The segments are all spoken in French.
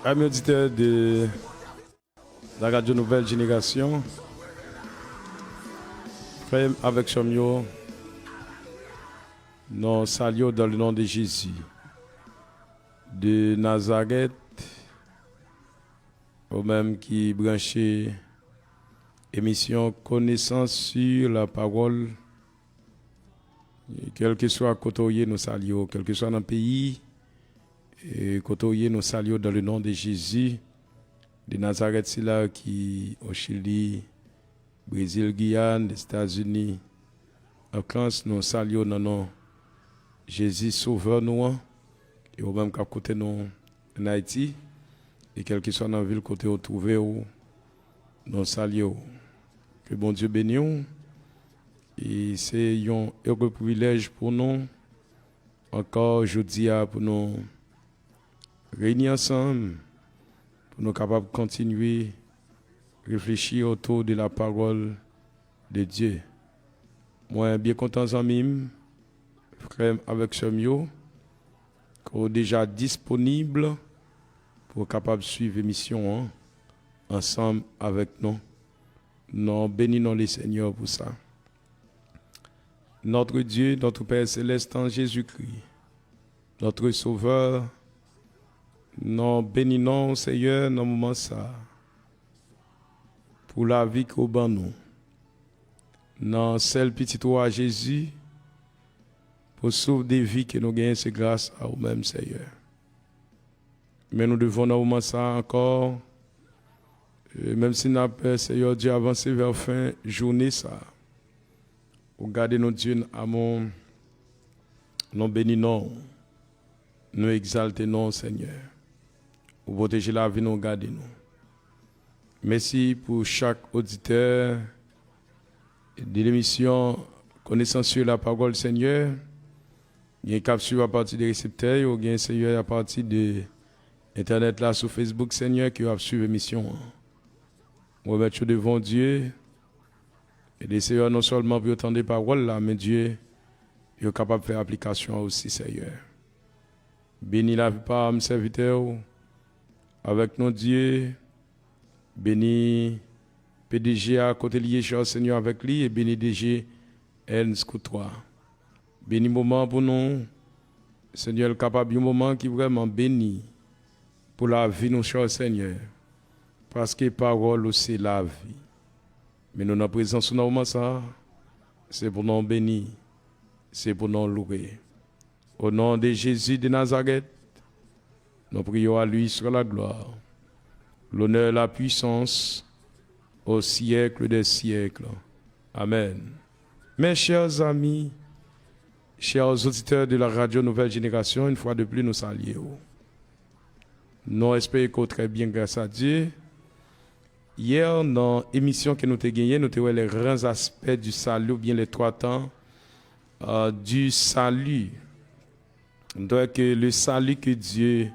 Amis auditeurs de la radio Nouvelle Génération, frère avec Somio, nous saluons dans le nom de Jésus, de Nazareth, au même qui branchait émission Connaissance sur la parole, quel que soit côté nous saluons, quel que soit dans le pays, et côté nous saluons dans le nom de Jésus, de Nazareth, c'est là qui au Chili, Brésil, Guyane, les États-Unis, en France, nous saluons dans le nom de Jésus sauveur nous, et au même qu'à côté nous en Haïti, et quel que soit dans la ville côté où trouvé, nous saluons. Que bon Dieu bénisse. Et c'est un heureux privilège pour nous, encore aujourd'hui, pour nous réunir ensemble, pour nous capables de continuer à réfléchir autour de la parole de Dieu. Moi, bien content, amis, frère avec ce mieux, qui est déjà disponible pour capable de suivre l'émission ensemble avec nous. Nous bénissons les Seigneurs pour ça. Notre Dieu, notre Père Céleste en Jésus-Christ, notre Sauveur, nous bénissons, Seigneur, dans le moment ça, pour la vie qu'au ban nous. Dans celle petite roi Jésus, pour sauver des vies que nous gagnons, c'est grâce à nous-mêmes, Seigneur. Mais nous devons dans le moment ça encore, même si nous avons, Seigneur Dieu, avancé vers la fin journée ça. Pour garder nos dieux à mon, nous bénissons, nous exaltons, Seigneur. Pour protéger la vie, nous garder nous. Merci pour chaque auditeur de l'émission Connaissance sur la parole, Seigneur. Il y a une capsule à partir des récepteurs, ou bien Seigneur à partir de Internet là sur Facebook, Seigneur, qui va suivre l'émission. Nous remettons devant Dieu. Et les Seigneurs non seulement pour entendre des paroles là, mais Dieu est capable de faire application aussi, Seigneur. Bénis la vie par mes serviteurs avec nos dieux. Bénis PDG à côté lié, cher Seigneur, avec lui. Et bénis DG Ernst Coutois. Bénis moment pour nous. Seigneur, capable un moment qui vraiment béni pour la vie, nous, cher Seigneur. Parce que parole aussi la vie. Mais nous, notre présence, nous ça, c'est pour nous bénir, c'est pour nous louer. Au nom de Jésus de Nazareth, nous prions à lui sur la gloire, l'honneur, la puissance, au siècle des siècles. Amen. Mes chers amis, chers auditeurs de la radio Nouvelle Génération, une fois de plus, nous saluons. Nous espérons très bien grâce à Dieu. Hier, dans l'émission que nous avons gagnée, nous avons vu les grands aspects du salut, ou bien les 3 temps du salut. Donc, le salut que Dieu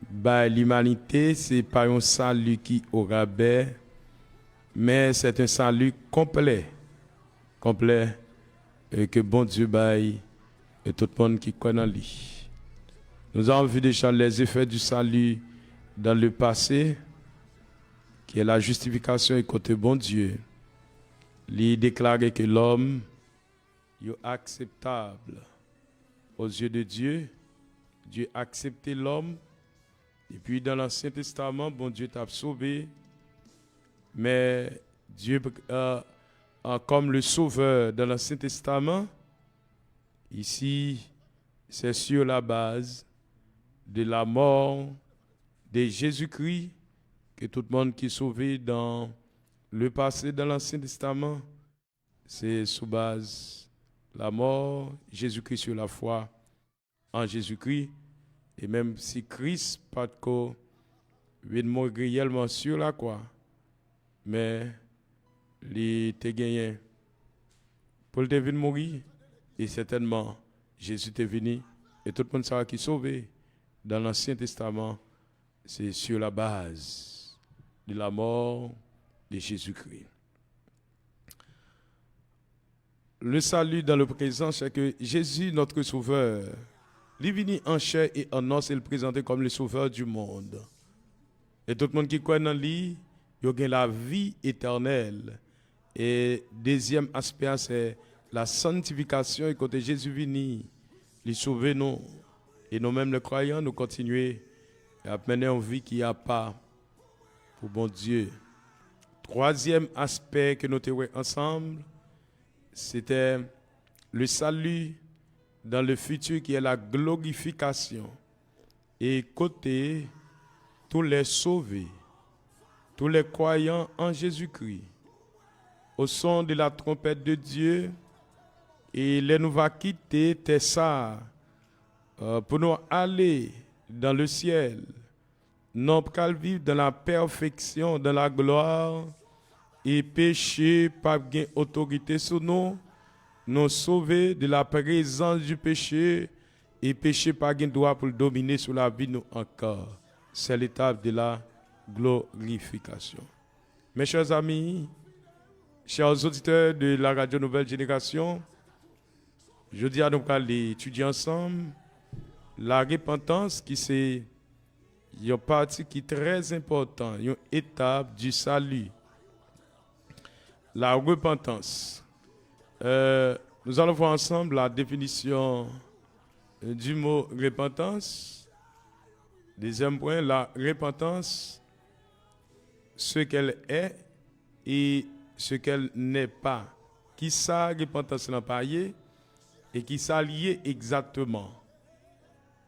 bat l'humanité, ce n'est pas un salut qui au rabais, mais c'est un salut complet. Complet, que bon Dieu baille et tout le monde qui connaît lui. Nous avons vu déjà les effets du salut dans le passé, qui est la justification et côté bon Dieu. Il déclare que l'homme est acceptable aux yeux de Dieu. Dieu a accepté l'homme. Et puis dans l'Ancien Testament, bon Dieu t'a sauvé. Mais Dieu, comme le sauveur dans l'Ancien Testament, ici, c'est sur la base de la mort de Jésus-Christ que tout le monde qui est sauvé dans le passé, dans l'Ancien Testament, c'est sous base la mort, Jésus-Christ sur la foi en Jésus-Christ. Et même si Christ pas de mort réellement sur la croix, mais il était gagné pour le mourir, et certainement Jésus est venu, et tout le monde sera qui est sauvé dans l'Ancien Testament, c'est sur la base de la mort de Jésus-Christ. Le salut dans le présent, c'est que Jésus, notre Sauveur, il est venu en chair et en os et le présenter comme le Sauveur du monde. Et tout le monde qui croit dans lui, il a la vie éternelle. Et deuxième aspect, c'est la sanctification. Et quand Jésus venu, il sauve nous. Et nous-mêmes, les croyants, nous continuons à mener une vie qui a pas pour bon Dieu. Troisième aspect que nous avons ensemble, c'était le salut dans le futur qui est la glorification. Et côté tous les sauvés, tous les croyants en Jésus-Christ, au son de la trompette de Dieu, et les nous va quitter Tessa pour nous aller dans le ciel. Nous allons vivre dans la perfection, dans la gloire, et péché pas gain autorité sur nous, nous sauver de la présence du péché, et péché pas gain droit pour dominer sur la vie nous encore. C'est l'étape de la glorification. Mes chers amis, chers auditeurs de la radio Nouvelle Génération, je dis à nous aller étudier ensemble la repentance qui c'est une partie qui est très importante, une étape du salut. La repentance. Nous allons voir ensemble la définition du mot repentance. Deuxième point, la repentance, ce qu'elle est et ce qu'elle n'est pas. Qui ça, repentance n'a pas et qui ça lié exactement.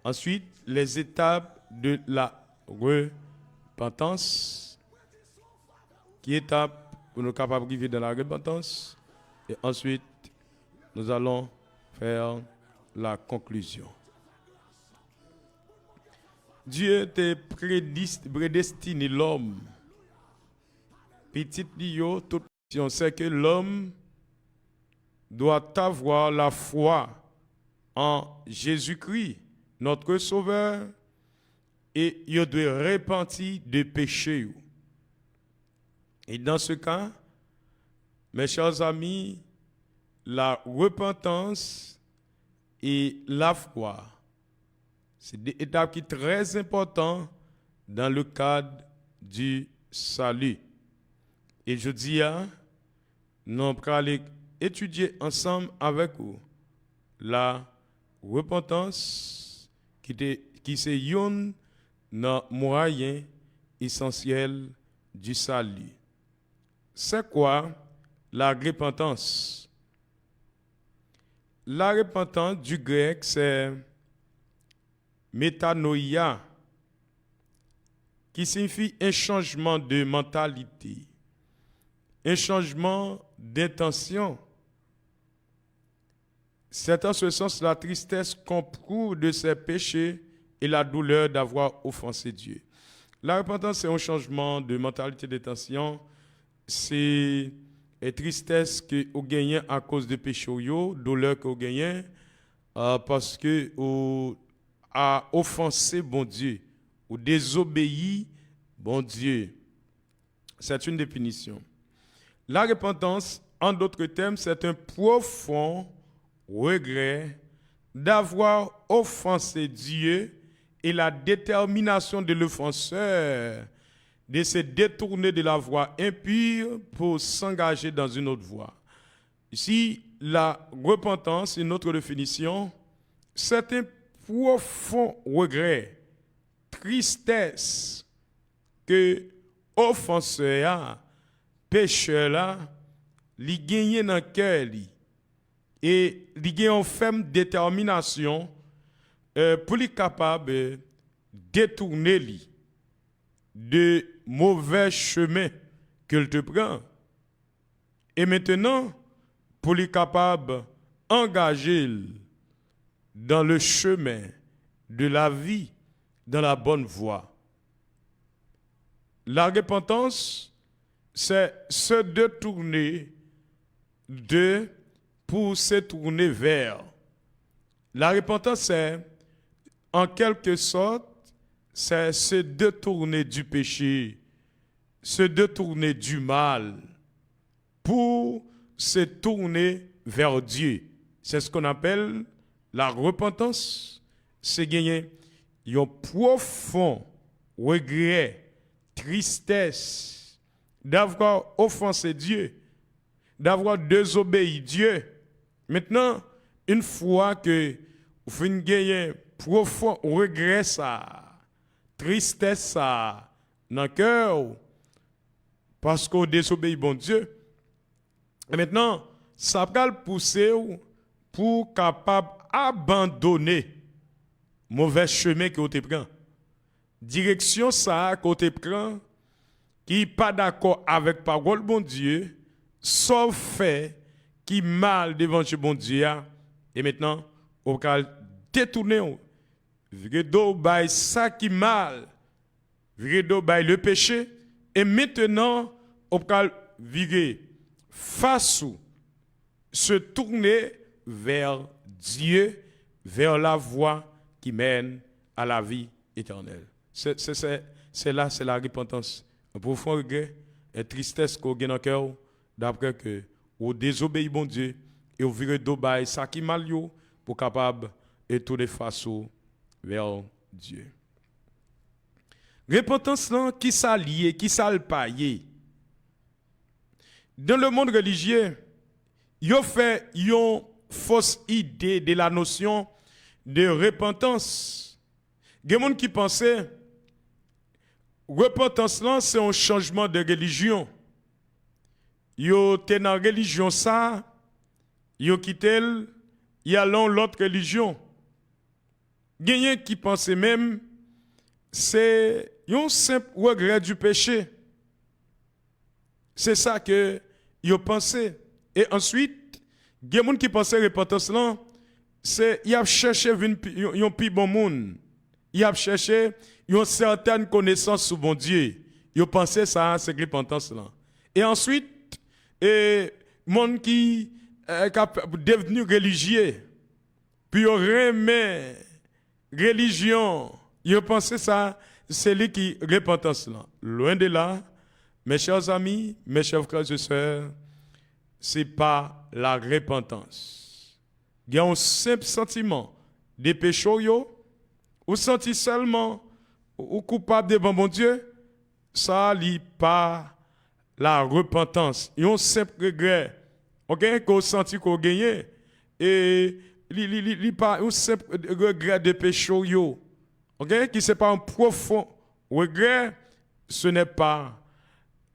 Ensuite, les étapes de la repentance. Qui étape pour nous capables de vivre dans la repentance. Et ensuite, nous allons faire la conclusion. Dieu t'a prédestiné l'homme. Petit Lio, tout on sait que l'homme doit avoir la foi en Jésus-Christ, notre Sauveur, et il doit repentir de péché. Et dans ce cas, mes chers amis, la repentance et la foi, c'est des étapes qui sont très importantes dans le cadre du salut. Et je dis, nous allons étudier ensemble avec vous la repentance qui est un moyen essentiel du salut. C'est quoi la repentance? La repentance du grec, c'est métanoïa, qui signifie un changement de mentalité, un changement d'intention. C'est en ce sens la tristesse qu'on prouve de ses péchés et la douleur d'avoir offensé Dieu. La repentance, c'est un changement de mentalité d'intention. C'est une tristesse que vous gagnez à cause de péché, douleur que vous gagnez parce que vous a offensé bon Dieu ou désobéi bon Dieu. C'est une définition. La repentance, en d'autres termes, c'est un profond regret d'avoir offensé Dieu et la détermination de l'offenseur de se détourner de la voie impure pour s'engager dans une autre voie. Ici, la repentance, une autre définition, c'est un profond regret, tristesse que offenseur, pécheur là, li gagne dans le cœur et li gagne une ferme détermination pour être capable de détourner li de mauvais chemin qu'il te prend. Et maintenant, pour être capable d'engager dans le chemin de la vie, dans la bonne voie. La repentance, c'est se détourner pour se tourner vers. La repentance, c'est en quelque sorte, c'est se détourner du péché, se détourner du mal, pour se tourner vers Dieu. C'est ce qu'on appelle la repentance. C'est gagner un profond regret, tristesse d'avoir offensé Dieu, d'avoir désobéi Dieu. Maintenant, une fois que vous finissez gagner profond regret ça, tristesse ça dans le cœur, parce qu'on désobéit bon Dieu. Et maintenant, ça va le pousser pour capable abandonner mauvais chemin que vous prenez. Direction ça que vous prenez qui n'est pas d'accord avec parole bon Dieu, sauf fait qui mal devant ce bon Dieu. Et maintenant, on va détourner, virer d'eau by ça qui mal, virer d'eau by le péché. Et maintenant, on va virer face ou se tourner vers Dieu, vers la voie qui mène à la vie éternelle. C'est là, c'est la repentance. Un profond regret, une tristesse qu'on a dans le cœur, d'après que vous désobéissez bon Dieu et vous virez d'obéir ça qui mal pour capable et tourner face vers Dieu. Repentance là, qui s'allie, qui s'alpaye. Dans le monde religieux, il y a fait une fausse idée de la notion de repentance. Il y a des gens qui pensaient repentance là, c'est un changement de religion. Yo t'es dans la religion ça, yo quitté, y allons l'autre religion. Il y a qui pensaient même c'est un simple regret du péché. C'est ça que yo pensé. Et ensuite, il y a des gens qui pensaient repentance là, c'est y a cherché un plus bon monde. Il a cherché une certaine connaissance sur bon Dieu. Il pensait ça, c'est repentance là. Et ensuite, monde qui est devenu religieux, puis il remet religion, il pensait ça, c'est lui qui repentance là. Loin de là, mes chers amis, mes chers frères et sœurs, c'est pas la repentance. Il y a un simple sentiment de péché, ou senti seulement ou coupable devant mon Dieu, ça n'est pas la repentance. Il y a un simple regret, ok, qu'on senti qu'on gagne, et il n'y a pas un simple regret de péché, ok, qui c'est pas un profond regret, ce n'est pas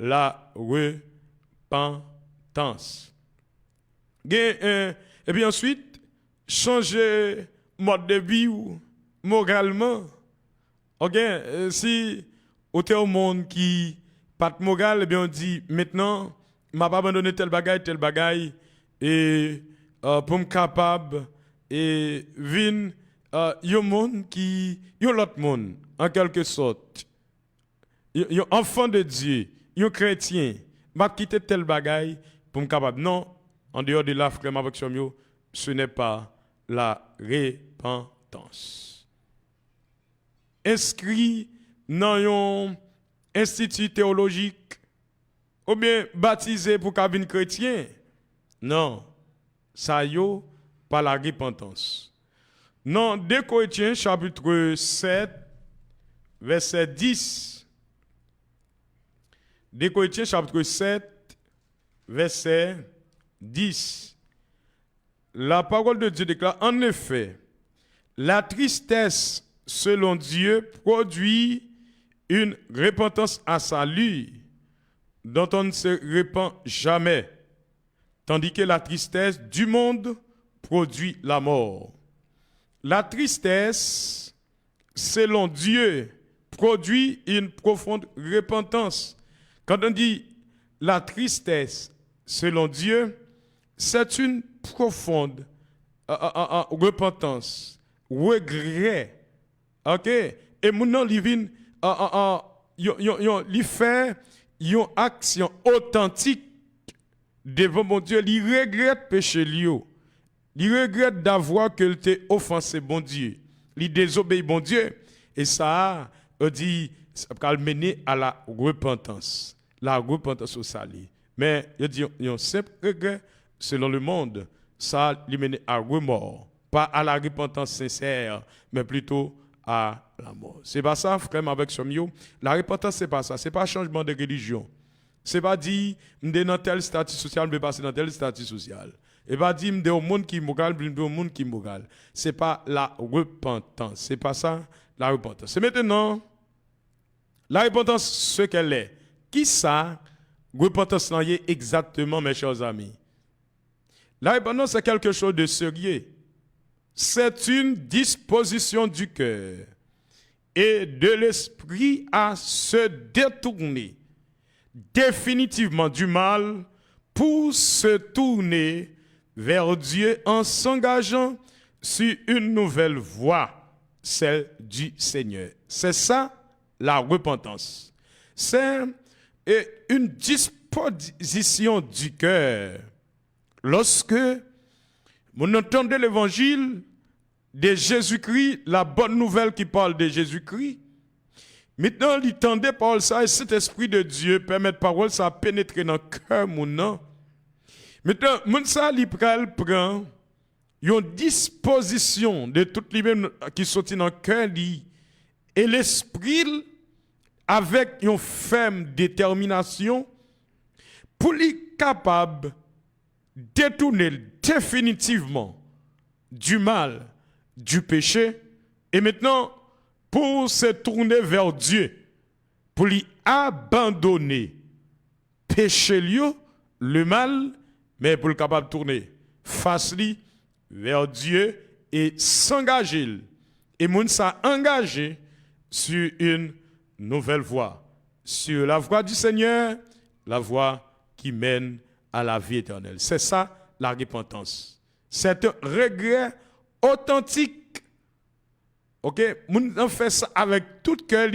la repentance. Et puis ensuite, changer mode de vie ou moralement. Ok, si au au monde qui pas de moral, eh bien on dit maintenant, m'a pas abandonné tel bagaille, et pour me capable et vin yon monde qui yon l'autre monde en quelque sorte. Yon enfant de Dieu, yon chrétien, m'a quitté tel bagaille pour me capable. Non, en dehors de la frère avec ce n'est pas la repentance. Inscrit dans un institut théologique ou bien baptisé pour cabine chrétien. Non, ça yo pas la repentance. Non, 2 Corinthiens chapitre 7 verset 10. 2 Corinthiens chapitre 7 verset 10. La parole de Dieu déclare en effet, la tristesse selon Dieu produit une repentance à salut dont on ne se repent jamais, tandis que la tristesse du monde produit la mort. La tristesse selon Dieu produit une profonde repentance. Quand on dit la tristesse selon Dieu, c'est une profonde repentance, regret. OK? Et maintenant, il fait une action authentique devant mon Dieu. Il regrette péché lui. Il regrette d'avoir que t'ait offensé bon Dieu. Il désobéit bon Dieu. Et ça, on dit, ça va mener à la repentance. La repentance au salut. Mais il dit, il y a un simple regret selon le monde. Ça lui mène à remords. Pas à la repentance sincère, mais plutôt à la mort. C'est pas ça, frère, avec ce mieux. La repentance, c'est pas ça. C'est pas changement de religion. C'est pas dire, m'de dans tel statut social, m'de passer dans tel statut social. Et pas dire, m'de au monde qui moral, m'de au monde qui moral. C'est pas la repentance. C'est pas ça, la repentance. C'est maintenant, la repentance, ce qu'elle est. Qui ça, repentance est exactement, mes chers amis? La repentance, c'est quelque chose de sérieux. C'est une disposition du cœur et de l'esprit à se détourner définitivement du mal pour se tourner vers Dieu en s'engageant sur une nouvelle voie, celle du Seigneur. C'est ça la repentance. C'est une disposition du cœur. Lorsque vous entendez l'évangile de Jésus-Christ, la bonne nouvelle qui parle de Jésus-Christ, maintenant, l'entendez parole ça et cet esprit de Dieu permet parole ça pénétrer dans le cœur mon. Maintenant, mon ça li prend une disposition de toute les mêmes qui sorti dans le cœur et l'esprit avec une ferme détermination pour lui capable détourner définitivement du mal, du péché, et maintenant, pour se tourner vers Dieu, pour lui abandonner péché, le mal, mais pour le capable de tourner face vers Dieu et s'engager. Et moun sa engagé sur une nouvelle voie, sur la voie du Seigneur, la voie qui mène à la vie éternelle. C'est ça la repentance. C'est un regret authentique. OK, moun en fait ça avec tout cœur,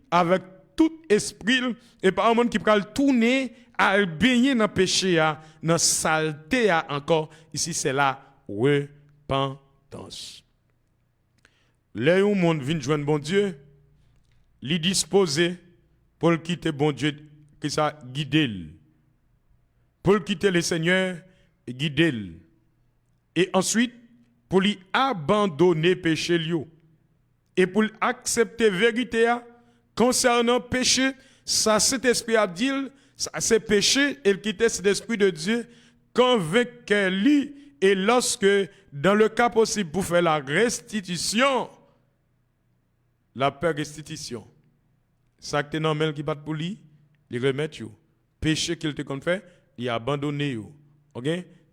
avec tout esprit et pas un monde qui peut tourner à baigner dans péché dans saleté encore. Ici c'est la repentance. Là où monde vient joindre bon Dieu, li disposé pour le quitter bon Dieu que ça guider. Pour le quitter le Seigneur guider. Et ensuite pour lui abandonner péché lui. Et pour accepter la vérité concernant le péché, ça cet esprit a dit, c'est péché, et quitter cet esprit de Dieu, convaincu lui, et lorsque, dans le cas possible pour faire la restitution, la paix restitution, ça que tu as qui bat pour lui, il remet you. Péché qu'il te fait, il a abandonné you. OK?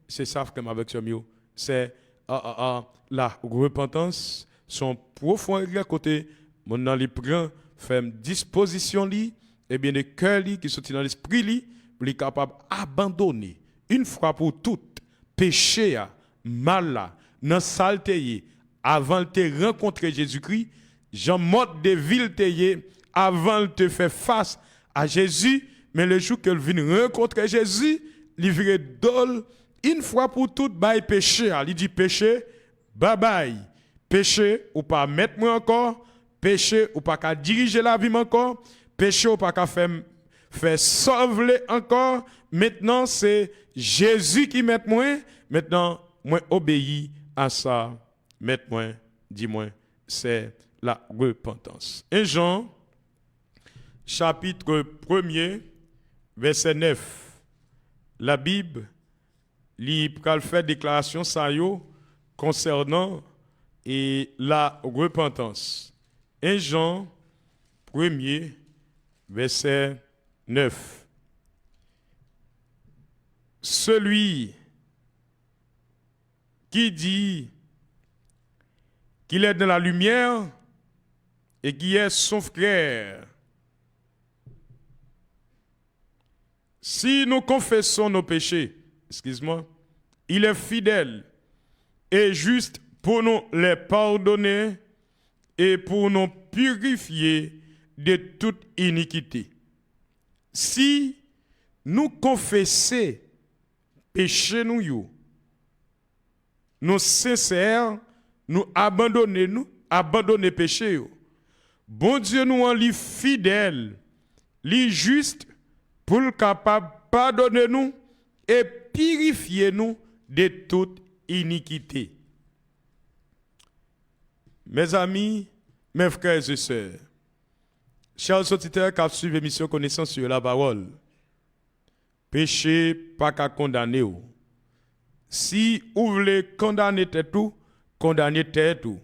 C'est ça comme avec ce mieux. C'est la repentance. Son profond regret côté mon dans les prend fait disposition li et bien le cœur li qui sorti dans l'esprit li pour li capable abandonner une fois pour toutes péché mal là dans saleté avant de rencontrer Jésus-Christ Jean mode de ville avant de faire face à Jésus mais le jour qu'elle vient rencontrer Jésus il vire dol une fois pour toutes bail péché il dit péché bye bye. Péché ou pas mettre moi encore, péché ou pas qu'à diriger la vie encore, péché ou pas qu'à faire sauver encore. Maintenant c'est Jésus qui met moi. Maintenant moi obéis à ça. Mettre moi, dis-moi, c'est la repentance. 1 Jean chapitre 1er verset 9. La Bible li pral faire déclaration ça yo concernant et la repentance. 1 Jean 1er, verset 9. Celui qui dit qu'il est dans la lumière et qui est son frère, si nous confessons nos péchés, excuse-moi, il est fidèle et juste pour nous les pardonner et pour nous purifier de toute iniquité. Si nous confessons péché nous sincères, nous abandonner péché bon Dieu nous en lit fidèle, lit juste pour le capable pardonner nous et purifier nous de toute iniquité. Mes amis, Mes frères et sœurs, chers auditeurs qui suivent l'émission Connaissance sur la parole, péché pas qu'à condamner. Si vous voulez condamner tout, condamnez tout.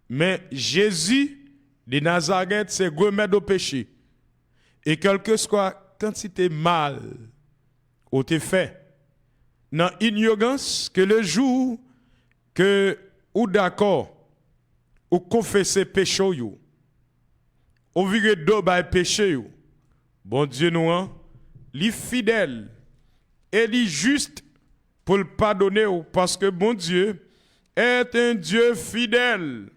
Mais Jésus de Nazareth, c'est remède au péché. Et quelle que soit quantité mal ou te fait, dans l'ignorance que le jour que ou d'accord ou confesser péché ou virez d'eau par péché bon Dieu nous li fidèle et li juste pour le pardonner parce que bon Dieu est un Dieu fidèle.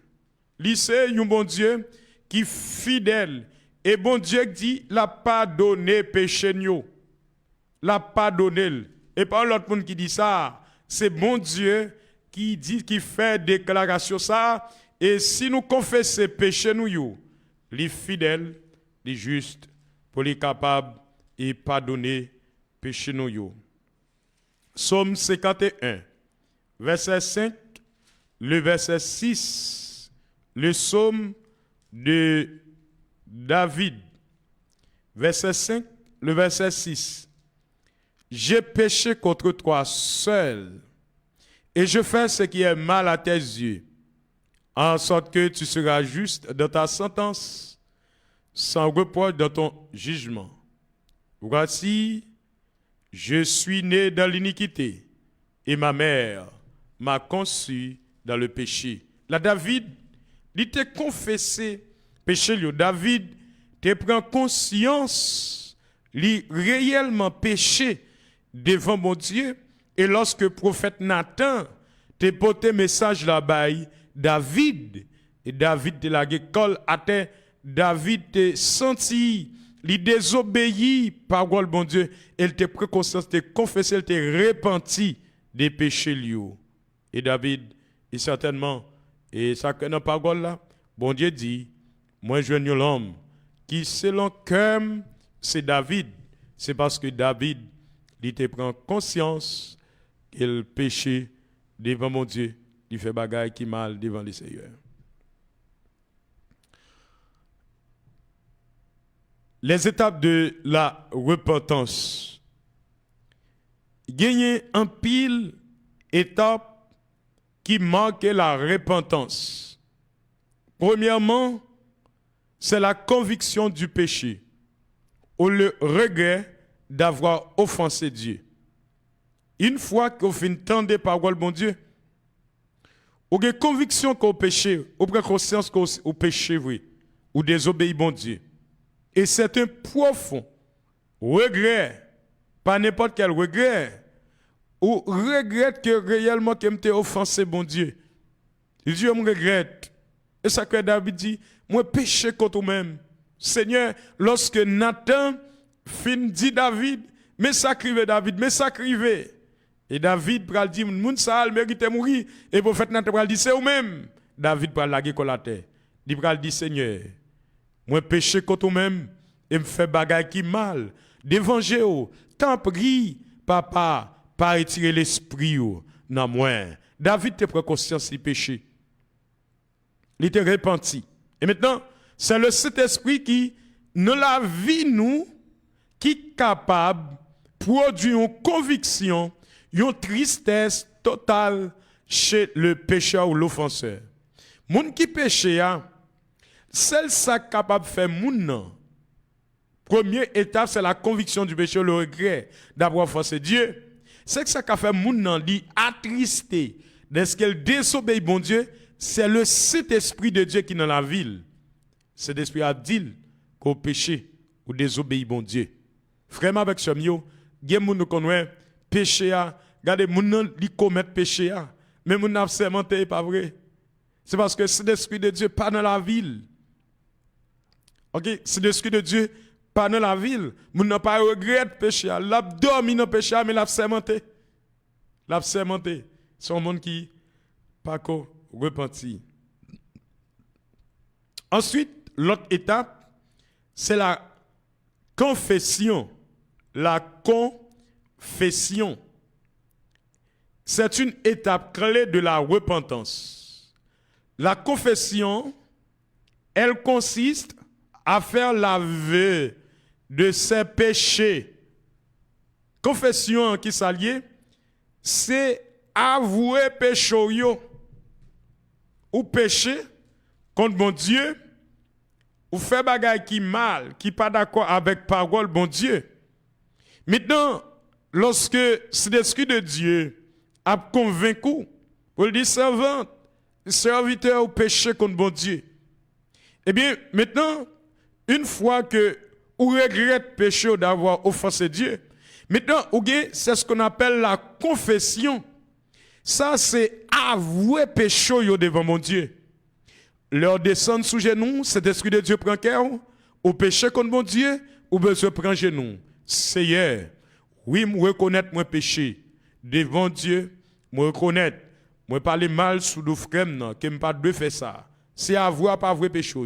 Li c'est un bon Dieu qui fidèle et bon Dieu dit la pardonner péché nous. La pardonner. Et pas l'autre monde qui dit ça, c'est bon Dieu qui dit, qui fait déclaration ça. Et si nous confessons péché nous, les fidèles, les justes, pour les capables et pardonner péché nous. Psaume 51, verset 5, le verset 6, le psaume de David, verset 5, le verset 6. J'ai péché contre toi seul, et je fais ce qui est mal à tes yeux, en sorte que tu seras juste dans ta sentence, sans reproche dans ton jugement. Voici, je suis né dans l'iniquité, et ma mère m'a conçu dans le péché. Là, David, il t'a confessé péché. David, te prend conscience, il réellement péché devant mon Dieu. Et lorsque le prophète Nathan te porté message là-bas, David, et David de la école à terre, David te senti, il désobéit parole bon Dieu, il te pris conscience, te confessé, il te repenti des péchés liés. Et David, et certainement, et ça que dans parole là, bon Dieu dit, moi je suis l'homme qui selon cœur, c'est David. C'est parce que David, il te prend conscience qu'il péché devant mon Dieu, il fait bagaille qui mal devant le Seigneur. Les étapes de la repentance. Gagner un pile étape qui marque la repentance. Premièrement, c'est la conviction du péché ou le regret d'avoir offensé Dieu. Une fois qu'on fait entendre parole bon Dieu, ou avez conviction qu'on péché, ou prend conscience qu'on péché oui, ou désobéit bon Dieu. Et c'est un profond regret, pas n'importe quel regret, ou regrette que réellement que m'te offensé bon Dieu. Dieu me regrette. Et ça que David dit, moi péché contre moi-même. Seigneur, lorsque Nathan fin dit David, mais sacrivé David, mais sacrivé. Et David pral dit, moun sa al mérite mourir. Et prophète Nathan pral dit, c'est ou même. David pral lage kon la terre. Il pral dit, Seigneur, moi péché contre moi-même, et me fait bagay qui mal. Devant Jéhovah, tant prie, papa, pas retirer l'esprit dans moi. David te prend conscience du péché. Il était repenti. Et maintenant, c'est le Saint-Esprit qui, dans la vie, nous, qui est capable de produire une conviction, une tristesse totale chez le pécheur ou l'offenseur. Moun qui péche, celle ça capable de faire moun. Première étape, c'est la conviction du péché, le regret d'avoir offensé Dieu. C'est que ça qu'a fait moun dit attristé, dès qu'elle désobéit bon Dieu, c'est le Saint-Esprit de Dieu qui est dans la ville. Cet esprit a dit qu'au péché ou désobéit bon Dieu. Vraiment avec ce mio, gen moun nous connaît péché a, regardez moun li commettre péché a, mais moun n'a sermenté pas vrai. C'est parce que cet esprit de Dieu pas dans la ville. OK, c'est l'esprit de Dieu pas dans la ville. Moun n'a pas regret péché a, l'a dormi dans péché a mais l'a sermenté. L'a sermenté. C'est un monde qui pas ko repenti. Ensuite, l'autre étape, c'est la confession. La confession. C'est une étape clé de la repentance. La confession elle consiste à faire l'aveu de ses péchés. Confession qui s'allie, c'est avouer péché ou péché contre bon Dieu, ou faire bagaille qui mal, qui pas d'accord avec parole bon Dieu. Maintenant, lorsque c'est l'Esprit de Dieu a convaincu, pour le dire serviteur ou péché contre bon Dieu, eh bien, maintenant, une fois que vous regrettez péché d'avoir offensé Dieu, maintenant, c'est ce qu'on appelle la confession. Ça, c'est avouer péché devant mon Dieu. Leur descendre sous genoux, cet esprit de Dieu prend cœur, au péché contre mon Dieu, ou besoin prendre genoux. Seigneur, oui, moi reconnaître mon péché devant Dieu, moi reconnaître, moi parler mal sous le frère, que je pas de faire ça. C'est avouer pas avouer péché.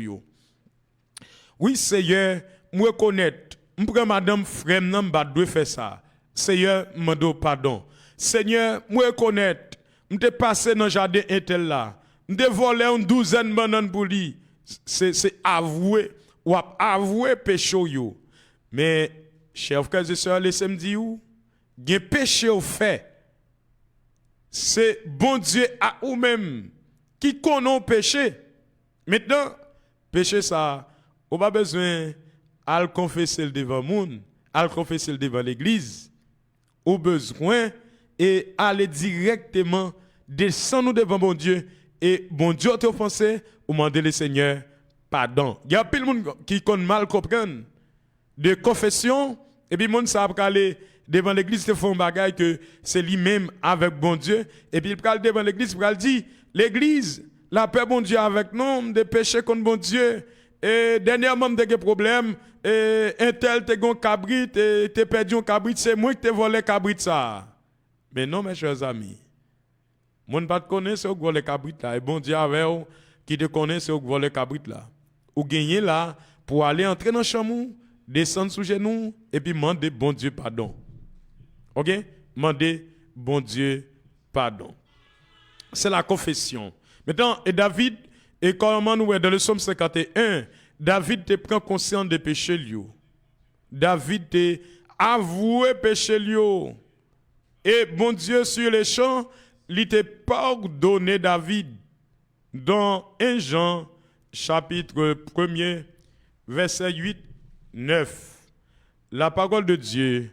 Oui, Seigneur, moi reconnaître, je prends madame frère, je pas de faire ça. Seigneur, je demande pardon. Seigneur, moi reconnaître, je suis passé dans le jardin intel là. Je volé une douzaine de bananes pour lui. C'est avouer, ou avouer péché. Mais, chers frères et sœurs, laissez-moi dire, il y a péché au fait. C'est bon Dieu à vous-même qui connaît le péché. Maintenant, péché ça, on n'a pas besoin de le confesser devant le monde, à le confesser devant l'église. On a besoin et aller directement descendre devant bon Dieu. Et bon Dieu t'a offensé, ou demander le Seigneur pardon. Il y a plein de monde qui connaît mal comprendre de confession, et puis monde ça va aller devant l'église te font bagaille que c'est lui-même avec bon Dieu, et puis il va devant l'église, il va dire l'église, la paix bon Dieu avec nous, des péchés contre bon Dieu, et dernièrement des problèmes, et un tel te gon cabrit, et te perdu un cabrit, c'est moi qui te volé cabrit ça. Mais non mes chers amis. Moun pas te connaît c'est au volé cabrit là et bon Dieu avec ou qui te connaît c'est au volé cabrit là. Ou gagner là pour aller entrer dans chambre, descendre sous genoux et puis demander bon Dieu pardon. OK? Demander bon Dieu pardon. C'est la confession. Maintenant et David et comment nous dans le psaume 51, David te prend conscience des péchés lui. David te avoué péché lui. Et bon Dieu sur les champs il était pardonné David dans 1 Jean chapitre 1er verset 8 9. La parole de Dieu,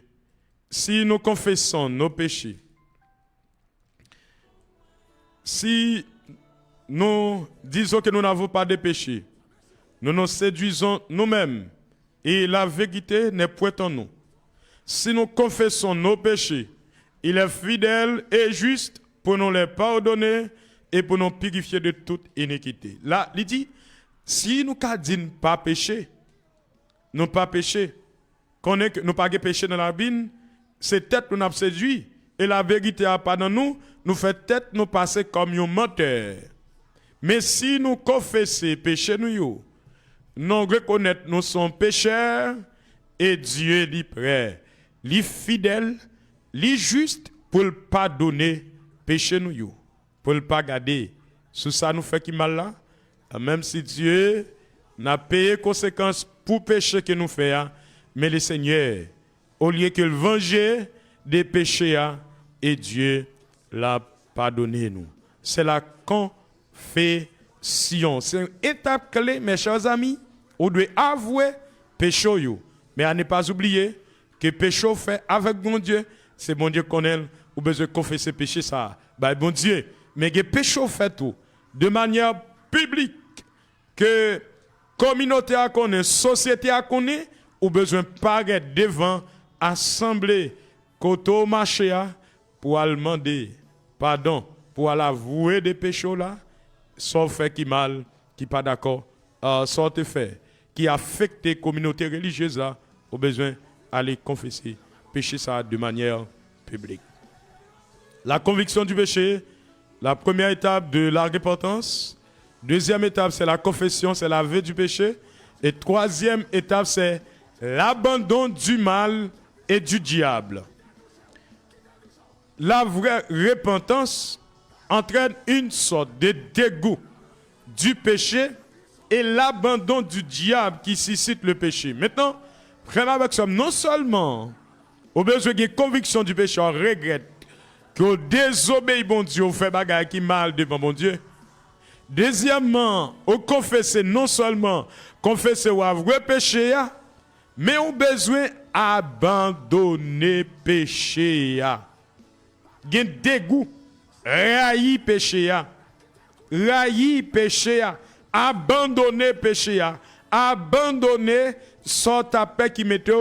si nous confessons nos péchés, si nous disons que nous n'avons pas de péché, nous nous séduisons nous-mêmes et la vérité n'est point en nous. Si nous confessons nos péchés, il est fidèle et juste pour nous les pardonner et pour nous purifier de toute iniquité. Là, il dit, si nous ne disons pas péché, nous pas péché, qu'on est que nous pas péché dans la Bible, c'est tête nous n'a séduit et la vérité a pas dans nous, nous fait tête nous passer comme un menteur. Mais si nous confessons péché nous reconnaissons nous sommes pécheurs et Dieu est prêt, est fidèle, est juste pour le pardonner péché nous pour le pas garder. Sous ça nous fait qui mal là, même si Dieu n'a payé conséquences pour péché que nous faisons, mais le Seigneur, au lieu que le venger des péchés, et Dieu l'a pardonné nous. C'est la confession. C'est une étape clé, mes chers amis. On doit avouer péché. Mais à ne pas oublier que péché fait avec bon Dieu, c'est bon Dieu qu'on aime, ou besoin de confesser péché ça. Bah bon Dieu, mais que péché fait tout de manière publique que communauté a connaît, société a connaît, ou besoin de paraître devant assemblée koto marché pour aller demander pardon, pour aller avouer des péchés là, sauf fait qui mal, qui pas d'accord, sorte fait qui affecte les communautés religieuses là, au besoin d'aller confesser péché ça de manière publique. La conviction du péché, la première étape de la repentance. Deuxième étape, c'est la confession, c'est l'aveu du péché. Et troisième étape, c'est l'abandon du mal et du diable. La vraie repentance entraîne une sorte de dégoût du péché et l'abandon du diable qui suscite le péché. Maintenant, frère avec ça, non seulement au besoin de conviction du péché, on regrette qu'on désobéit bon Dieu, on fait bagarre qui mal devant bon Dieu. Deuxièmement, on confesse non seulement confesser ou avouer péché, mais on besoin abandonner péché. Gen dégoût, raï péché, abandonner péché, abandonner son tapé qui mette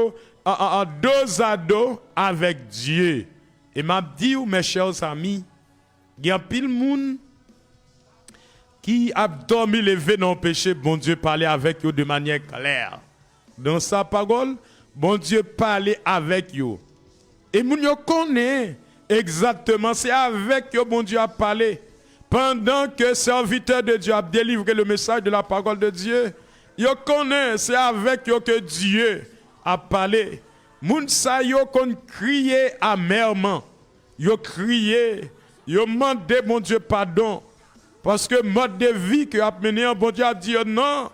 en dos à dos avec Dieu. Et m'a dit, mes chers amis, il y a pile monde qui a dormi levé dans le péché, bon Dieu parlait avec eux de manière claire. Dans sa parole, bon Dieu parlait avec eux. Et moun yo connaît exactement, c'est avec eux bon Dieu a parlé. Pendant que serviteur de Dieu a délivré le message de la parole de Dieu, yo connaît, c'est avec eux que Dieu a parlé. Moun sa yo kon crié amèrement. Yo crié, yo mandé mon Dieu pardon. Parce que mode de vie que a mené, bon Dieu a dit non.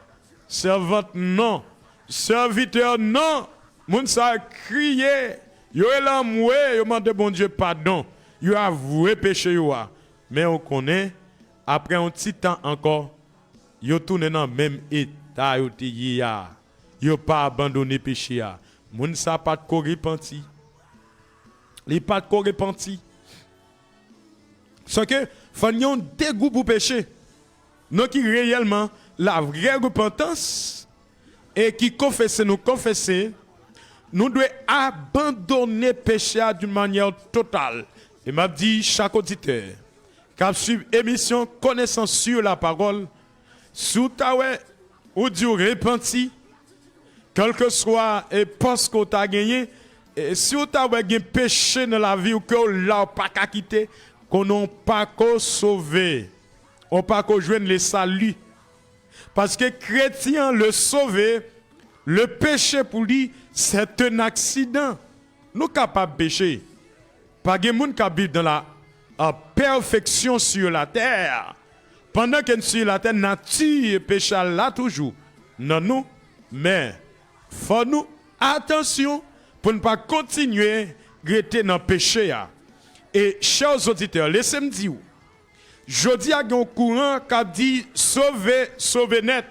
Servante non. Serviteur non. Moun sa a crié. Yo elamoué, yo mandé bon Dieu pardon. Yo avoué péché yo. Mais on connaît, après un petit temps encore, yo tourné dans le même état yo te ya. Yo pas abandonné péché ya. Moun sa pas de repenti. Li pas de repenti. C'est que faut yon dégoût pour péché. Non qui réellement la vraie repentance et qui confesse nous confesser, nous devons abandonner péché d'une manière totale. Et m'a dit chaque auditeur qui a suivi émission connaissance sur la parole, sous ta ou du repenti, quel que soit et poste que tu as gagné, et si tu as gagné péché dans la vie ou que tu n'as pas quitté, qu'on n'a pas qu'à sauver, on n'a pas qu'à joindre le salut. Parce que chrétien, le sauver, le péché pour lui, c'est un accident. Nous sommes capables de pécher. Pas de monde qui vit dans la perfection sur la terre. Pendant que sur la terre, nature péché là toujours. Non, nous, mais faut nous attention pour ne pas continuer à rester dans le péché. Et chers auditeurs, laissez-moi dire, je dis à un courant qui a dit sauver, sauver net.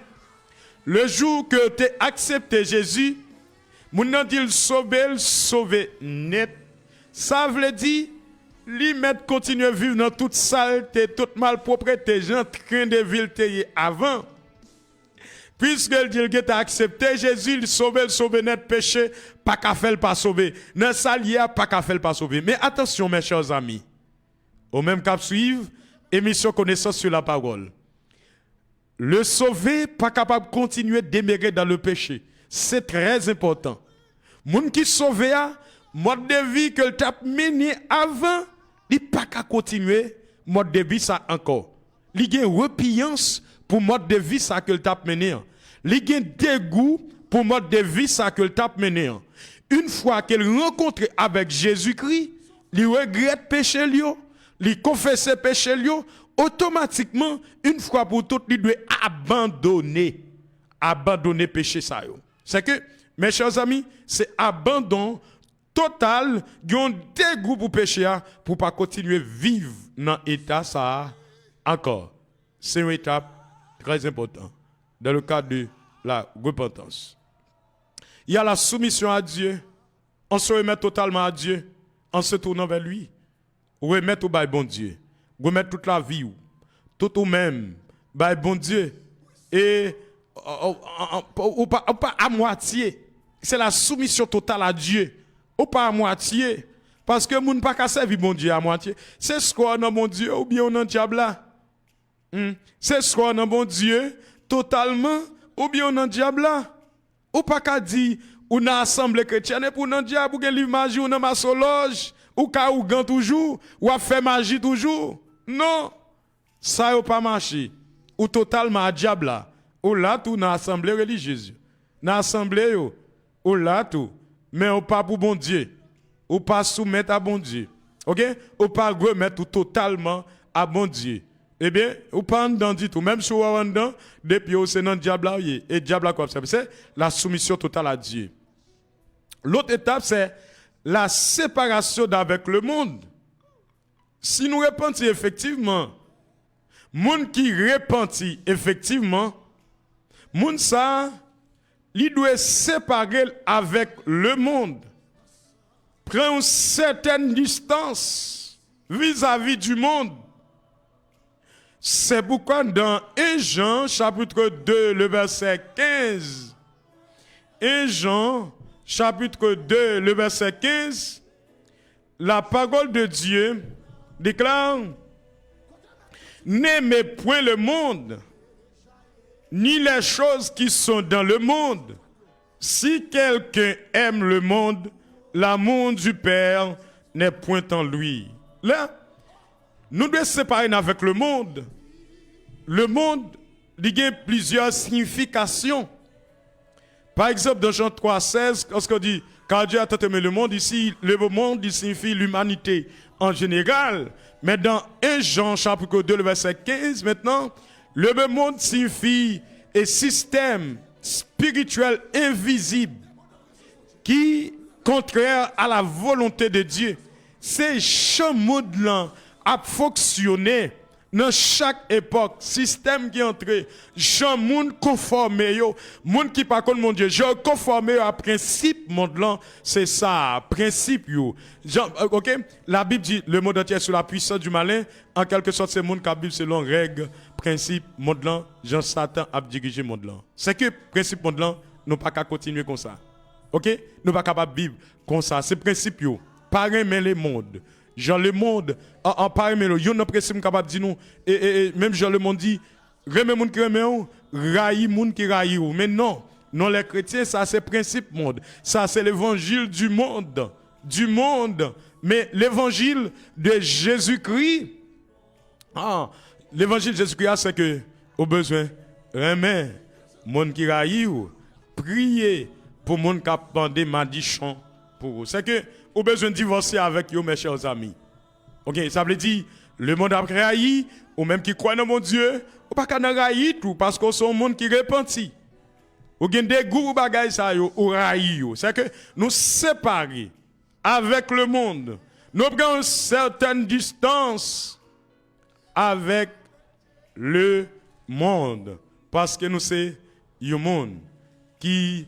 Le jour que tu as accepté Jésus, mon nom dit sauver, sauver net. Ça veut dire, lui mettre continuer à vivre dans toute saleté, toute malpropreté, gens train de vivre avant. Puisque dit que tu as accepté Jésus, il sauve net péché, pas qu'à faire pas sauver. Dans salia, pas qu'à faire pas sauver. Mais attention mes chers amis. Au même cap suivre, émission connaissance sur la parole. Le sauver, pas capable de continuer de demeurer dans le péché. C'est très important. Moun qui sauve mode de vie que tu as mené avant, il pas qu'à continuer mode de vie ça encore. Il y a une repiance pour mode de vie ça que tu as mené. Il y a un dégoût pour mode de vie ça que tu as mené. Une fois qu'elle rencontre avec Jésus-Christ, il regrette péché lui, il confesse péché lui, automatiquement une fois pour toutes il doit abandonner péché ça yo. C'est que mes chers amis, c'est abandon total, un dégoût pour péché pour pas continuer à vivre dans l'état ça encore. C'est une étape très importante dans le cadre de la repentance. Il y a la soumission à Dieu. On se remet totalement à Dieu en se tournant vers lui. Remettre au bail bon Dieu. Remettre toute la vie. Tout ou même. Bail bon Dieu. Et ou pas à moitié. C'est la soumission totale à Dieu. Ou pas à moitié. Parce que moun pas qu'à servir bon Dieu à moitié. C'est ce qu'on a bon Dieu ou bien on a diable là. C'est ce qu'on a bon Dieu totalement ou bien on a diable là. Ou pas qu'à dire ou dans assemblée chrétienne et pour nan diable ou gen livre magie ou dans maçologe ou ka ou gan toujours ou a fait magie toujours. Non. Ça yo pas marché. Ou totalement à diable là. Ou là tout dans assemblée religieuse. Dans assemblée yo ou là tout mais ou pas pour bon Dieu. Ou pas soumettre à bon Dieu. OK? Ou pas remettre tout totalement à bon Dieu. eh bien, ou pas dans du tout. Même si vous avez dedans, depuis vous c'est dans le diable là, et le diable là quoi c'est la soumission totale à Dieu. L'autre étape c'est la séparation d'avec le monde. Si nous répentons effectivement, monde qui repentit effectivement, monde ça, il doit séparer avec le monde. Prendre une certaine distance vis-à-vis du monde. C'est pourquoi dans 1 Jean chapitre 2, le verset 15, 1 Jean chapitre 2, le verset 15, la parole de Dieu déclare « N'aimez point le monde, ni les choses qui sont dans le monde. Si quelqu'un aime le monde, l'amour du Père n'est point en lui. » Là, nous devons séparer avec le monde. Le monde, il y a plusieurs significations. Par exemple, dans Jean 3,16, lorsqu'on dit « Car Dieu a tant aimé le monde », ici, le monde, il signifie l'humanité en général. Mais dans 1 Jean chapitre 2, le verset 15, maintenant, le monde signifie un système spirituel invisible qui contraire à la volonté de Dieu. C'est ce monde-là a fonctionné dans chaque époque, système qui est entré, gens monde conformé yo, monde qui par contre mon Dieu, je conformé à principe monde là, c'est ça, principe yo. OK, la Bible dit le monde entier est sous la puissance du malin, en quelque sorte c'est monde qui Bible selon règles, principe monde là, Jean Satan a dirigé monde là. C'est que principe monde là, nous pas qu'à continuer comme ça. OK, nous pas capable vivre comme ça, c'est principe yo. Pas aimer le monde. Jean le monde, en parle, mais il y a un principe capable de dire nous, et même Jean le monde dit, remet moun qui remet ou, raï moun qui raï ou. Mais non, non les chrétiens, ça c'est principe monde. Ça c'est l'évangile du monde. Du monde. Mais l'évangile de Jésus-Christ, l'évangile de Jésus-Christ, c'est que, au besoin, remet moun qui raï ou, prier pour moun qui a pendé madichon pour vous. C'est que, au besoin de divorcer avec vous, mes chers amis. Ok, ça veut dire, le monde a raï, ou même qui croit dans mon Dieu, ou pas qu'à raï tout, parce qu'on sont un monde qui repentit. Ou gen des goûts bagay ça yo, ou raï yo. C'est que nous séparer avec le monde, nous prenons une certaine distance avec le monde. Parce que nous c'est un monde qui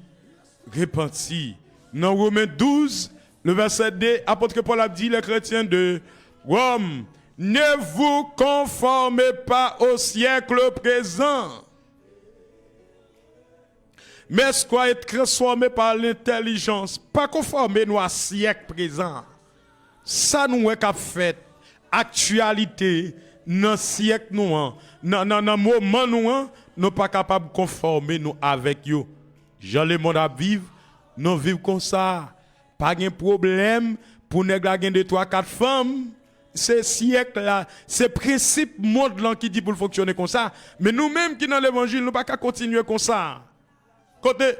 repentit. Dans Romains 12, le verset 2, apôtre Paul a dit, les chrétiens de Rome, ne vous conformez pas au siècle présent, mais soyez transformés par l'intelligence. Pas conformer nous à siècle présent. Ça nous est fait actualité dans le siècle nous, dans le moment nous, nous pas capable de conformer nous avec eux. Jean le monde à vivre, nous vivons comme ça. Pas de problème pour nous gagner 2, 3, 4 femmes. C'est siècle là, c'est principe monde là qui dit pour fonctionner comme ça. Mais nous-mêmes qui dans l'évangile, nous pas qu'à continuer comme ça. Côté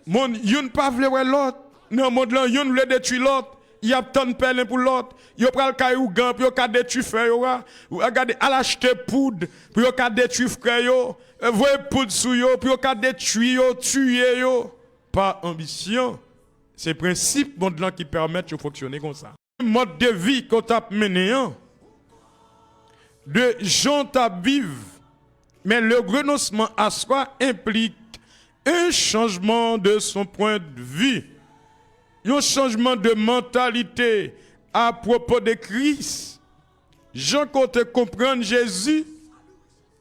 monde, yon pas vle l'autre. Dans monde là, yon veut détruire l'autre. Il y a tant de peine pour l'autre. Yo pral caillou gant pour yo ka détruire frère yo. Regardez, à l'acheter poudre pour yo ka détruire frère yo. Voyez poudre sou yo pour yo ka détruire yo, tuer yo. Pas ambition. C'est le principe monde qui permet de fonctionner comme ça. Le mode de vie qu'on t'a mené, de gens t'a vivre, mais le renoncement à soi implique un changement de son point de vue, un changement de mentalité à propos de Christ. Jean, quand tu comprends Jésus,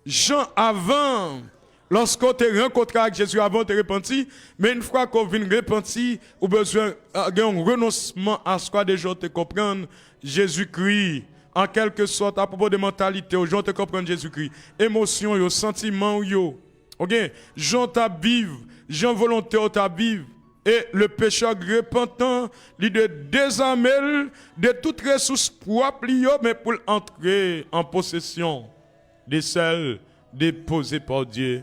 Jean avant, lorsqu'on te rencontré avec Jésus avant de te repentir, mais une fois qu'on vient repentir, ou besoin d'un renoncement à ce que des gens te comprennent Jésus-Christ. En quelque sorte, à propos de mentalité, aux gens te comprennent Jésus-Christ. Émotion, yo, sentiment, yo. Ok? Gens t'abivent, gens volontaires t'abivent. Et le pécheur repentant, il de désarmer de toutes ressources propres, mais pour entrer en possession de celles déposées par Dieu.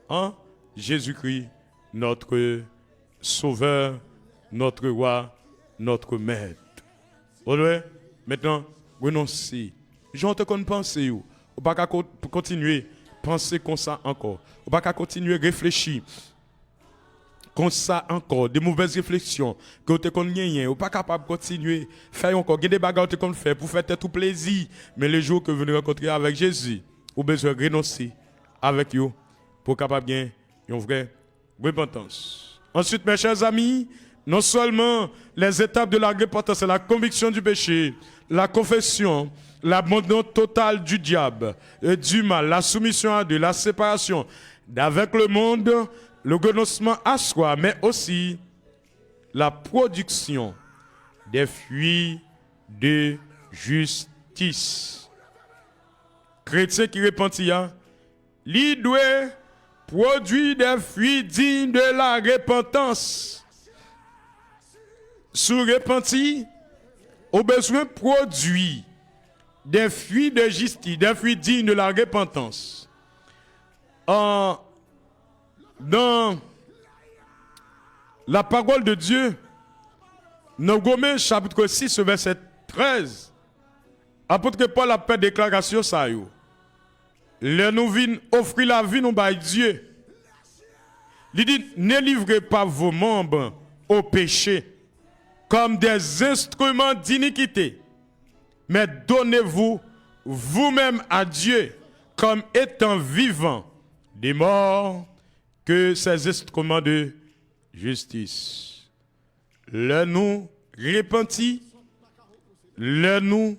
En Jésus-Christ, notre Sauveur, notre Roi, notre Maître. Maintenant, renoncez. J'en te connais penser, Ou pas qu'à continuer penser comme ça encore. Ou pas qu'à continuer réfléchir comme ça encore, des mauvaises réflexions que tu connais, ou pas capable de continuer, faire encore, des bagages que tu fais pour faire tout plaisir, mais le jour que vous venez rencontrer avec Jésus, vous besoin de renoncer avec vous pour capable de gagner une vraie repentance. Ensuite, mes chers amis, non seulement les étapes de la repentance, c'est la conviction du péché, la confession, l'abandon total du diable, du mal, la soumission à Dieu, la séparation d'avec le monde, le renoncement à soi, mais aussi la production des fruits de justice. Chrétien qui repentit, il doit produire des fruits dignes de la repentance. Sous repenti, au besoin produire des fruits de justice, des fruits dignes de la repentance. Dans la parole de Dieu, dans Romains chapitre 6, verset 13, apôtre Paul a fait déclaration ça. Le nous vînes offrir la vie nous by Dieu. Il dit, ne livrez pas vos membres au péché comme des instruments d'iniquité, mais donnez-vous vous-même à Dieu comme étant vivants, des morts que ces instruments de justice. Le nous repentis, le nous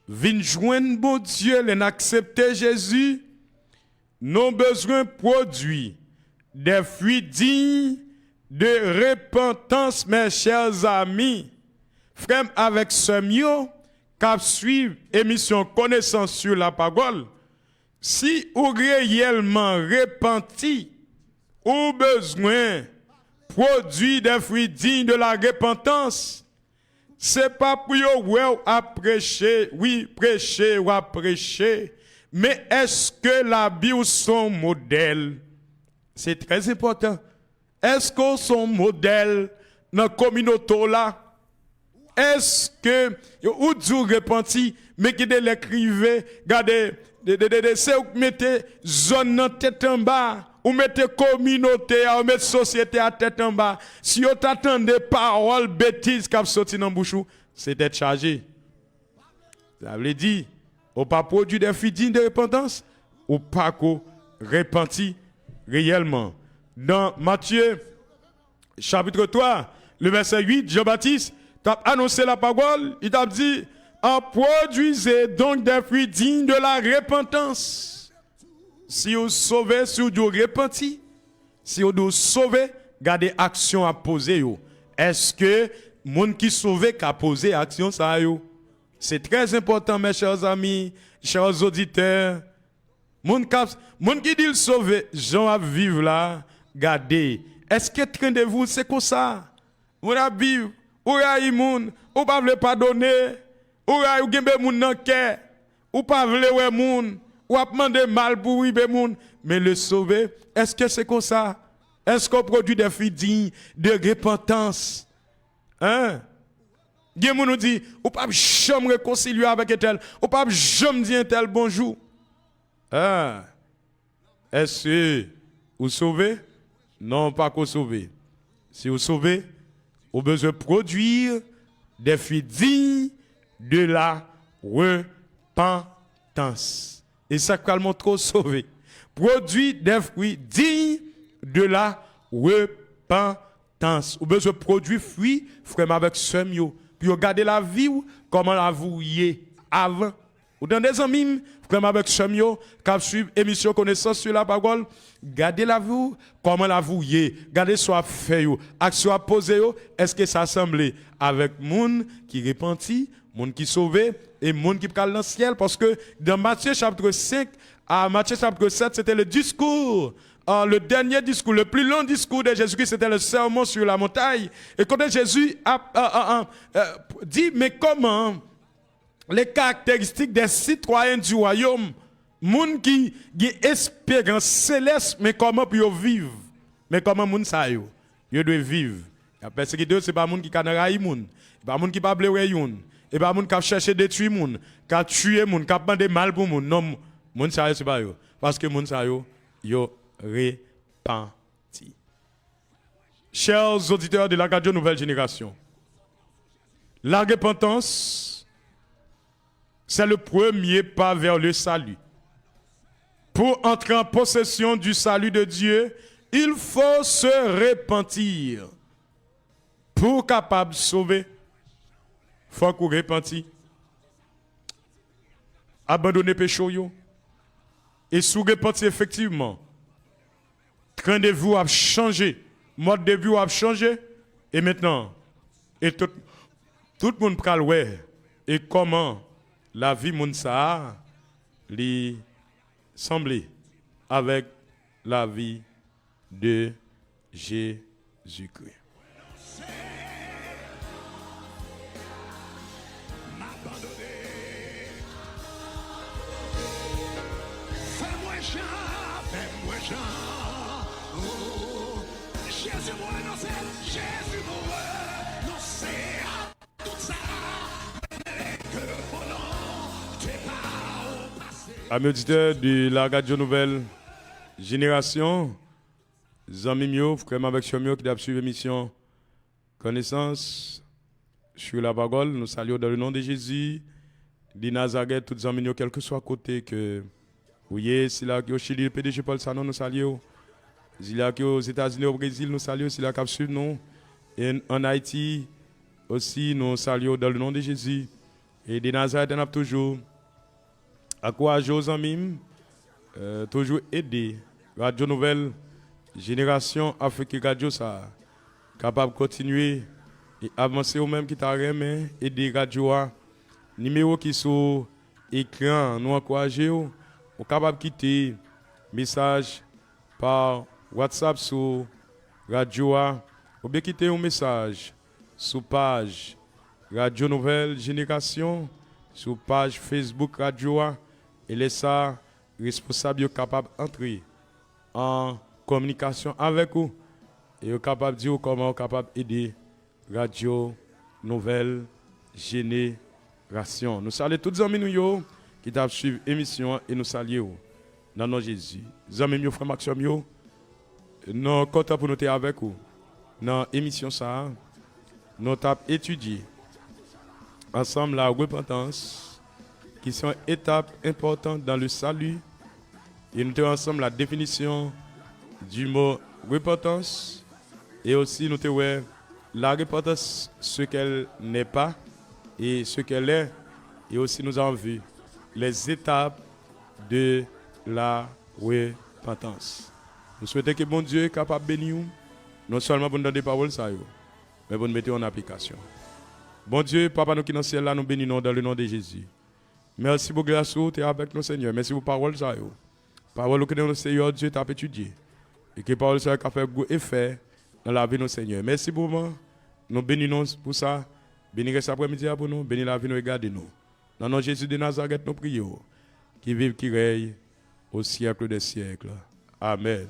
vin joindre bon Dieu, l'accepter Jésus, nous besoin produit des fruits dignes de repentance, mes chers amis. Frère, avec ce mieux, cap suivre émission Connaissance sur la parole, si vous réellement repenti, ou besoin produit des fruits dignes de la repentance, c'est pas pour vous à prêcher, oui, prêcher ou à prêcher, mais est-ce que la Bible son modèle? C'est très important. Est-ce que son modèle dans la communauté là? Est-ce que ou du repenti, mais qui de l'écrivait, regardez, c'est où mettez zone en tête en bas, ou mettez communauté, ou mettez société à tête en bas. Si vous attendez paroles bêtises qui sorti dans bouche, c'est d'être chargé. Ça veut dire, ou pas produit des fruits dignes de repentance, ou pas qu'on repenti réellement. Dans Matthieu, chapitre 3, le verset 8, Jean-Baptiste t'a annoncé la parole, il t'a dit, en produisez donc des fruits dignes de la repentance. Si vous sauvez, si vous repentez, si vous sauvez, gardez action à poser. Est-ce que monde qui sauve qui a posé action ça yo? C'est très important, mes chers amis, chers auditeurs. Monde qui dit le sauver, Jean à vivre là, gardez. Est-ce que train de vous c'est comme ça? Vous a vivre, ou a moun, ou pas veut pardonner, ou a ou gembe moun nan cœur, ou pas veut ouais moun, ou a demander mal pour oui moun, mais le sauver, est-ce que c'est comme ça? Est-ce qu'on produit des fruits dignes de repentance? Hein? Gen moun nous dit, ou pas jamais réconcilier avec un tel, ou pas jamais dire un tel bonjour. Ah. Est-ce que vous sauvez? Non, pas qu'on sauve. Si vous sauvez, vous avez besoin de produire des fruits dignes de la repentance. Et ça, calme trop sauvé. Produire des fruits dignes de la repentance. Vous avez besoin de produire fruits, frère, avec ce puis regardez la vie, comment la vous y est avant. Ou dans des amis, frère, avec ce qui suivent émission Connaissance sur la parole, gardez la vie, comment la vous y est. Gardez soit fait, action à poser, est-ce que ça semble avec moun qui repentit, moun qui sauvé et moun qui parle dans le ciel, parce que dans Matthieu chapitre 5 à Matthieu chapitre 7, c'était le discours. Le dernier discours, le plus long discours de Jésus-Christ, c'était le sermon sur la montagne. Et quand Jésus a dit, mais comment les caractéristiques des citoyens du royaume, moun qui ont espérance céleste, mais comment pour vivre? Mais comment moun ça yo? Yo doit vivre. La persécution, c'est pas moun qui canaraille moun, pas moun qui pas bleurer moun, et pas moun qui cherche détruire moun, qui tuer moun, qui demander mal pour moun. Non, Moun sa yo c'est pas yo. Parce que moun sa yo repenti. Chers auditeurs de la radio Nouvelle Génération, la repentance, c'est le premier pas vers le salut. Pour entrer en possession du salut de Dieu, il faut se repentir. Pour capable de sauver, il faut qu'on repentit. Abandonner péché yo. Et sous repentir effectivement, train de vie a changé, mode de vie a changé, et maintenant, et tout le monde pral ouais, et comment la vie moun sa li semblé avec la vie de Jésus-Christ. Amis auditeurs de la radio Nouvelle Génération, amis mio, frère avec Chomio qui a suivi l'émission Connaissance sur la parole, nous saluons dans le nom de Jésus, de Nazareth, tous les amis, quel que soit côté que vous voyez, si là au Chili, le PDG Paul Sanon, nous saluons. Si là aux États-Unis, au Brésil, nous saluons. Si là au Sud, nous. Et en Haïti, aussi, nous saluons dans le nom de Jésus. Et de Nazareth, on a toujours encouragé aux amis, toujours aider. Radio Nouvelle Génération Afrique Radio, ça capable de continuer et avancer au même qui t'a remis, aider Radio A. Numéro qui sont écran, nous encourageons. On est capable de quitter message par WhatsApp sur Radio A. Ou bien quitter un message sur page Radio Nouvelle Génération, sur page Facebook Radio A. Et laisse ça, responsable capable d'entrer en communication avec vous. Et capable de dire comment capable d'aider Radio Nouvelle Génération. Nous saluons tous les amis qui t'a suivi l'émission et nous saluons dans nos Jésus. Les amis, frère Maxime, nous sommes contents pour nous être avec vous. Dans l'émission, nous avons étudié ensemble la repentance, qui sont une étape importante dans le salut. Et nous avons ensemble la définition du mot repentance. Et aussi, nous avons la repentance, ce qu'elle n'est pas et ce qu'elle est. Et aussi, nous avons vu les étapes de la repentance. Nous souhaitons que bon Dieu est capable de bénir nous, non seulement pour nous donner des paroles, mais pour nous mettre en application. Bon Dieu, Papa, nous qui dans le ciel, là, nous bénissons dans le nom de Jésus. Merci pour grâce, tu es avec nous, Seigneur. Merci pour paroles, parole que nous, Seigneur Dieu, t'a étudié. Et que parole ça a fait goût et fait dans la vie de nous, Seigneur. Merci pour moi. Nous bénissons pour ça. Bénir cet après-midi pour nous. Bénir la vie, nous et gardez-nous. Dans le nom de Jésus de Nazareth, nous prions. Qui vive, qui règne au siècle des siècles. Amen.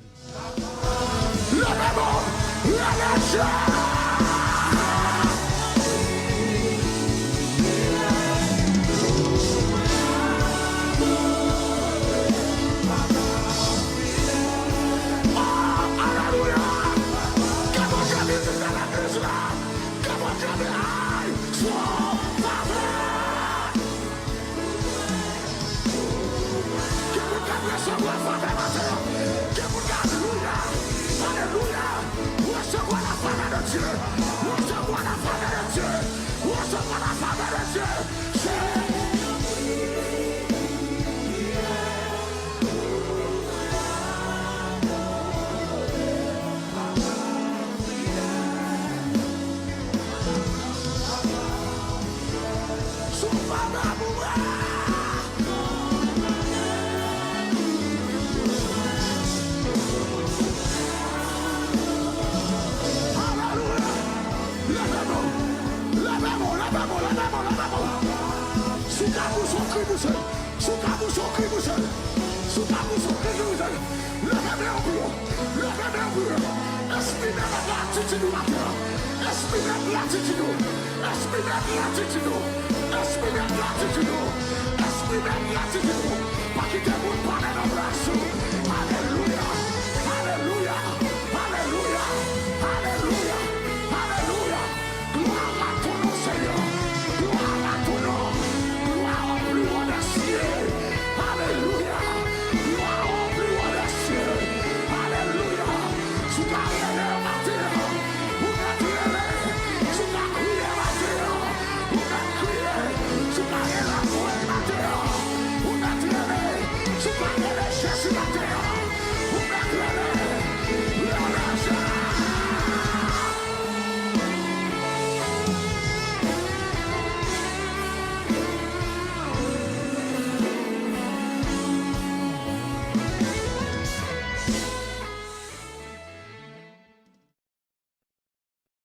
Esprit